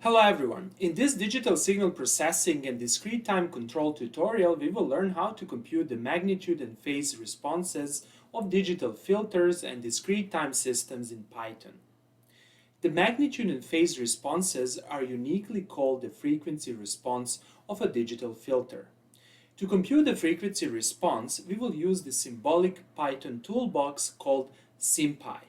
Hello everyone! In this digital signal processing and discrete time control tutorial, we will learn how to compute the magnitude and phase responses of digital filters and discrete time systems in Python. The magnitude and phase responses are uniquely called the frequency response of a digital filter. To compute the frequency response, we will use the symbolic Python toolbox called SymPy.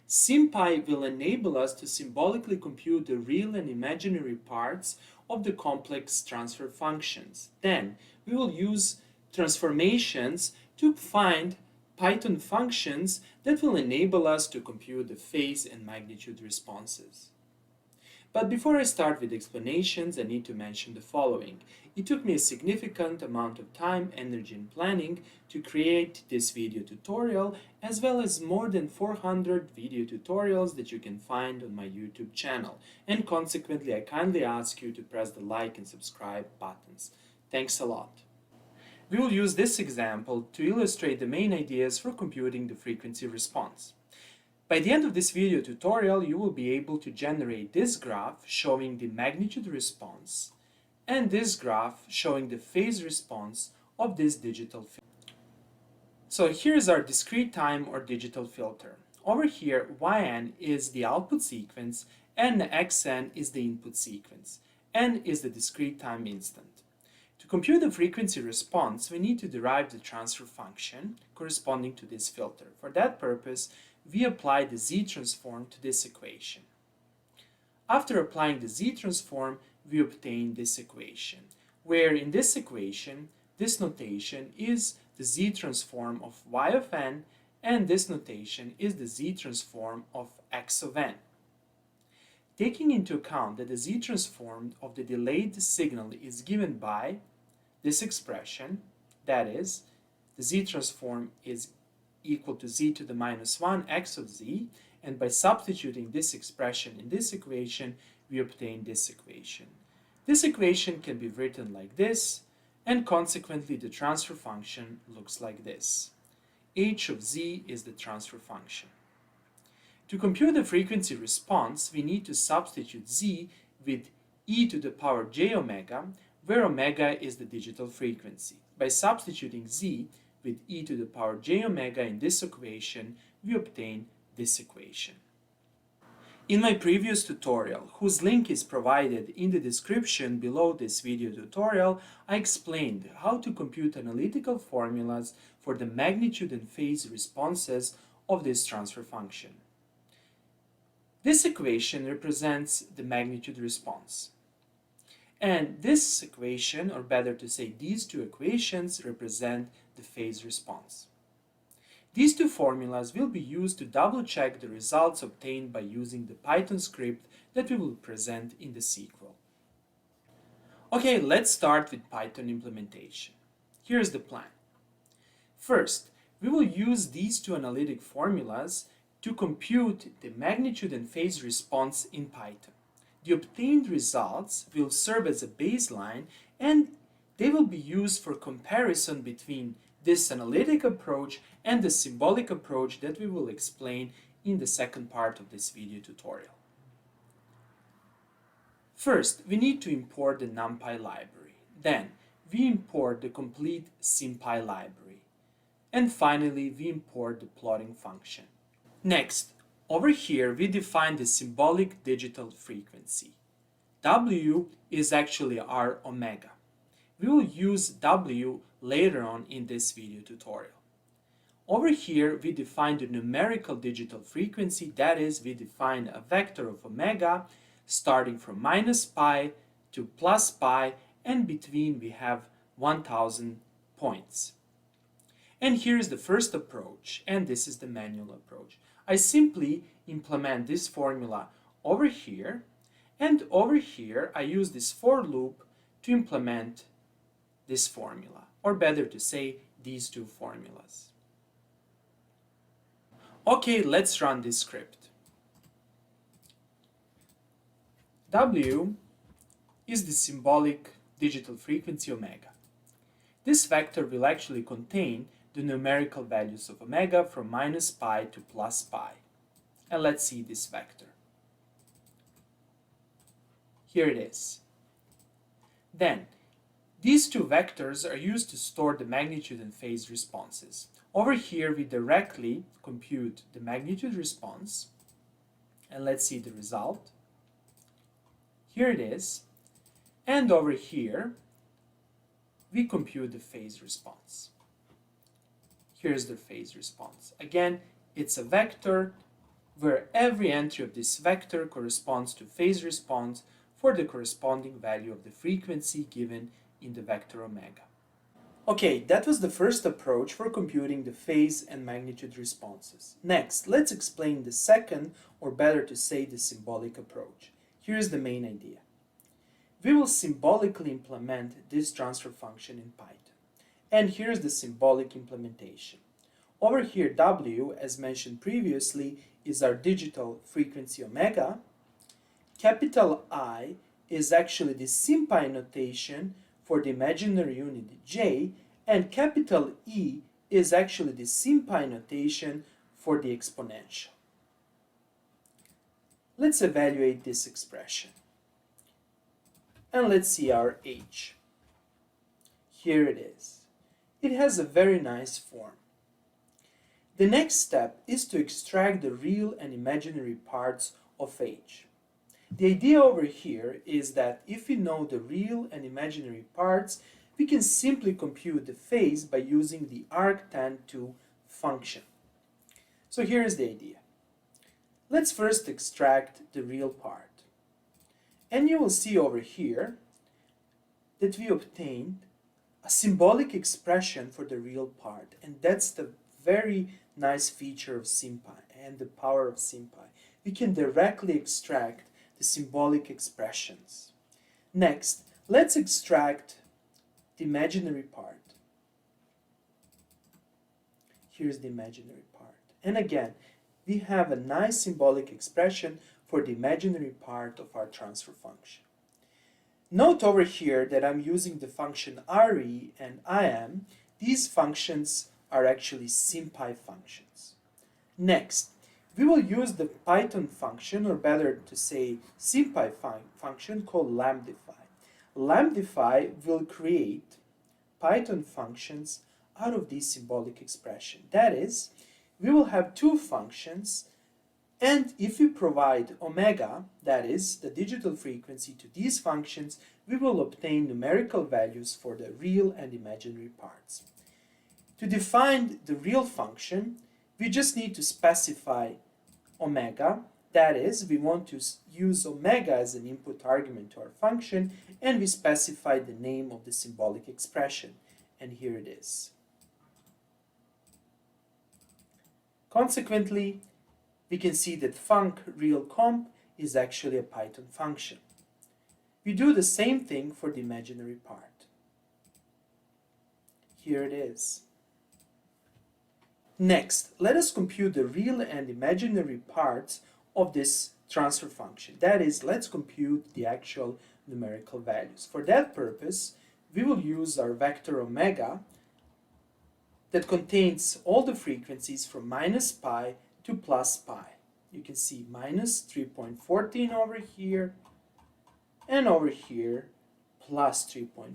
SymPy will enable us to symbolically compute the real and imaginary parts of the complex transfer functions. Then, we will use transformations to find Python functions that will enable us to compute the phase and magnitude responses. But before I start with explanations, I need to mention the following. It took me a significant amount of time, energy, and planning to create this video tutorial, as well as more than 400 video tutorials that you can find on my YouTube channel. And consequently, I kindly ask you to press the like and subscribe buttons. Thanks a lot. We will use this example to illustrate the main ideas for computing the frequency response. By the end of this video tutorial, you will be able to generate this graph showing the magnitude response and this graph showing the phase response of this digital filter. So here's our discrete time or digital filter. Over here, yn is the output sequence and xn is the input sequence. N is the discrete time instant. To compute the frequency response, we need to derive the transfer function corresponding to this filter. For that purpose, we apply the z-transform to this equation. After applying the z-transform, we obtain this equation, where in this equation, this notation is the z-transform of y of n, and this notation is the z-transform of x of n. Taking into account that the z-transform of the delayed signal is given by this expression, that is, the z-transform is equal to z to the minus 1 x of z, and by substituting this expression in this equation, we obtain this equation. This equation can be written like this, and consequently the transfer function looks like this. H of z is the transfer function. To compute the frequency response, we need to substitute z with e to the power j omega, where omega is the digital frequency. By substituting z with e to the power j omega in this equation, we obtain this equation. In my previous tutorial, whose link is provided in the description below this video tutorial, I explained how to compute analytical formulas for the magnitude and phase responses of this transfer function. This equation represents the magnitude response. And this equation, or better to say these two equations, represent the phase response. These two formulas will be used to double-check the results obtained by using the Python script that we will present in the sequel. Okay, let's start with Python implementation. Here's the plan. First, we will use these two analytic formulas to compute the magnitude and phase response in Python. The obtained results will serve as a baseline, and they will be used for comparison between this analytic approach and the symbolic approach that we will explain in the second part of this video tutorial. First, we need to import the NumPy library. Then, we import the complete SymPy library. And finally, we import the plotting function. Next, over here, we define the symbolic digital frequency. W is actually our omega. We will use W later on in this video tutorial. Over here, we define the numerical digital frequency, that is, we define a vector of omega starting from minus pi to plus pi, and between we have 1000 points. And here is the first approach, and this is the manual approach. I simply implement this formula over here, and over here I use this for loop to implement this formula, or better to say, these two formulas. Okay, let's run this script. W is the symbolic digital frequency omega. This vector will actually contain the numerical values of omega from minus pi to plus pi. And let's see this vector. Here it is. Then, these two vectors are used to store the magnitude and phase responses. Over here, we directly compute the magnitude response, and let's see the result. Here it is. And over here, we compute the phase response. Here's the phase response. Again, it's a vector where every entry of this vector corresponds to phase response for the corresponding value of the frequency given in the vector omega. Okay, that was the first approach for computing the phase and magnitude responses. Next, let's explain the second, or better to say the symbolic approach. Here's the main idea. We will symbolically implement this transfer function in Python. And here's the symbolic implementation. Over here, W, as mentioned previously, is our digital frequency omega. Capital I is actually the SymPy notation for the imaginary unit J, and capital E is actually the SymPy notation for the exponential. Let's evaluate this expression. And let's see our H. Here it is. It has a very nice form. The next step is to extract the real and imaginary parts of H. The idea over here is that if we know the real and imaginary parts, we can simply compute the phase by using the arctan2 function. So here is the idea. Let's first extract the real part. And you will see over here that we obtained a symbolic expression for the real part. And that's the very nice feature of SymPy and the power of SymPy. We can directly extract the symbolic expressions. Next, let's extract the imaginary part. Here's the imaginary part. And again, we have a nice symbolic expression for the imaginary part of our transfer function. Note over here that I'm using the function re and im. These functions are actually SymPy functions. Next, we will use the Python function, or better to say SymPy function called lambdify. Lambdify will create Python functions out of this symbolic expression. That is, we will have two functions, and if we provide omega, that is, the digital frequency, to these functions, we will obtain numerical values for the real and imaginary parts. To define the real function, we just need to specify omega. That is, we want to use omega as an input argument to our function, and we specify the name of the symbolic expression. And here it is. Consequently, we can see that func real comp is actually a Python function. We do the same thing for the imaginary part. Here it is. Next, let us compute the real and imaginary parts of this transfer function. That is, let's compute the actual numerical values. For that purpose, we will use our vector omega that contains all the frequencies from minus pi to plus pi. You can see minus 3.14 over here, and over here plus 3.14.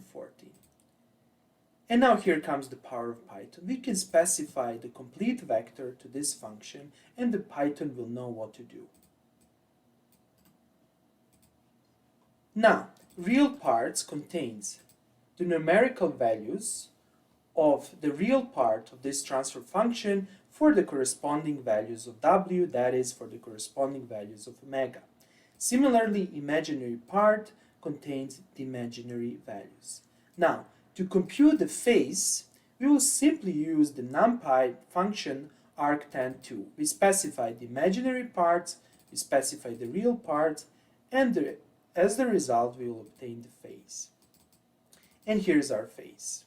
And now here comes the power of Python. We can specify the complete vector to this function, and the Python will know what to do. Now, real parts contains the numerical values of the real part of this transfer function for the corresponding values of w, that is, for the corresponding values of omega. Similarly, imaginary part contains the imaginary values. Now, to compute the phase, we will simply use the numpy function arctan2. We specify the imaginary parts, we specify the real parts, and as the result, we will obtain the phase. And here's our phase.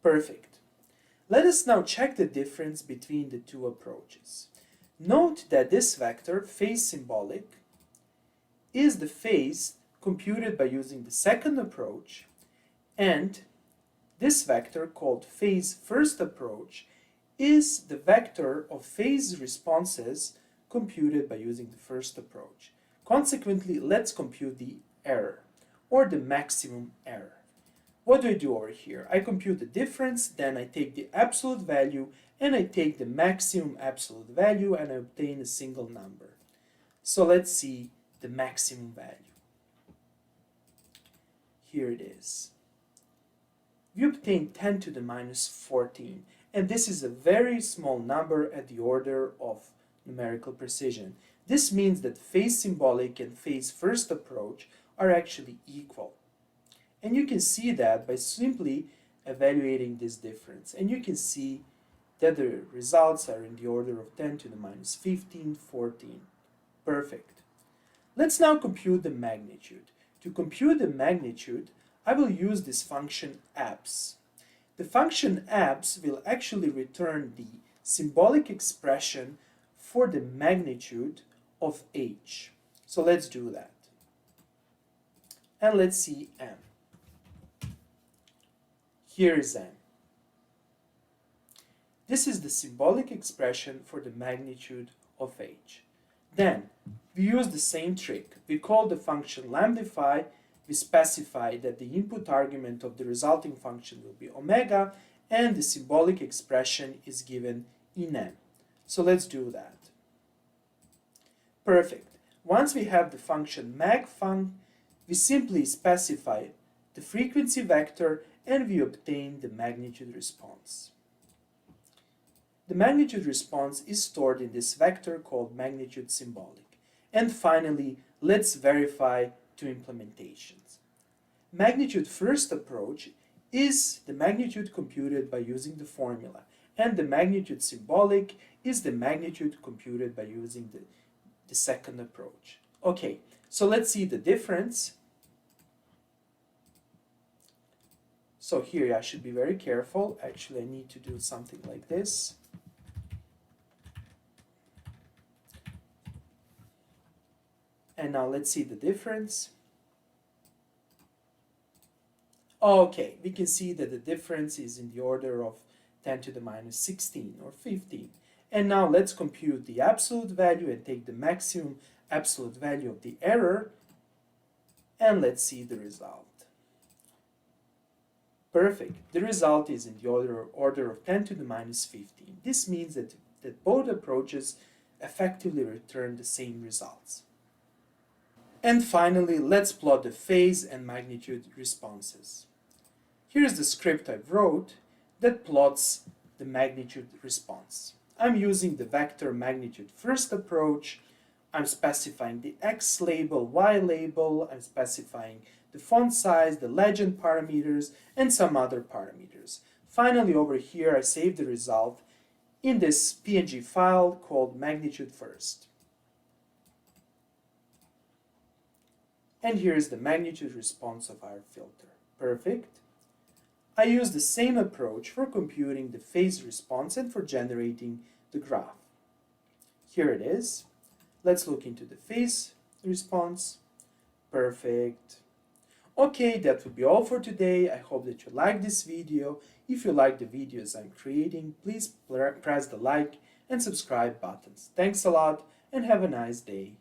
Perfect. Let us now check the difference between the two approaches. Note that this vector, phase symbolic, is the phase computed by using the second approach, and this vector, called phase first approach, is the vector of phase responses computed by using the first approach. Consequently, let's compute the error, or the maximum error. What do I do over here? I compute the difference, then I take the absolute value, and I take the maximum absolute value, and I obtain a single number. So let's see the maximum value. Here it is. We obtain 10 to the minus 14, and this is a very small number at the order of numerical precision. This means that phase symbolic and phase first approach are actually equal. And you can see that by simply evaluating this difference. And you can see that the results are in the order of 10 to the minus 15, 14. Perfect. Let's now compute the magnitude. To compute the magnitude, I will use this function abs. The function abs will actually return the symbolic expression for the magnitude of h. So let's do that. And let's see m. Here is m. This is the symbolic expression for the magnitude of h. Then, we use the same trick. We call the function lambdify. We specify that the input argument of the resulting function will be omega, and the symbolic expression is given in m. So let's do that. Perfect. Once we have the function magfunc, we simply specify the frequency vector and we obtain the magnitude response. The magnitude response is stored in this vector called magnitude symbolic. And finally, let's verify two implementations. Magnitude first approach is the magnitude computed by using the formula, and the magnitude symbolic is the magnitude computed by using the second approach. Okay, so let's see the difference. So here I should be very careful. Actually, I need to do something like this. And now let's see the difference. Okay, we can see that the difference is in the order of 10 to the minus 16 or 15. And now let's compute the absolute value and take the maximum absolute value of the error. And let's see the result. Perfect. The result is in the order of 10 to the minus 15. This means that both approaches effectively return the same results. And finally, let's plot the phase and magnitude responses. Here's the script I wrote that plots the magnitude response. I'm using the vector magnitude first approach. I'm specifying the X label, Y label. I'm specifying the font size, the legend parameters, and some other parameters. Finally, over here, I save the result in this PNG file called magnitude first. And here's the magnitude response of our filter. Perfect. I use the same approach for computing the phase response and for generating the graph. Here it is. Let's look into the phase response. Perfect. Okay, that would be all for today. I hope that you liked this video. If you like the videos I'm creating, please press the like and subscribe buttons. Thanks a lot and have a nice day.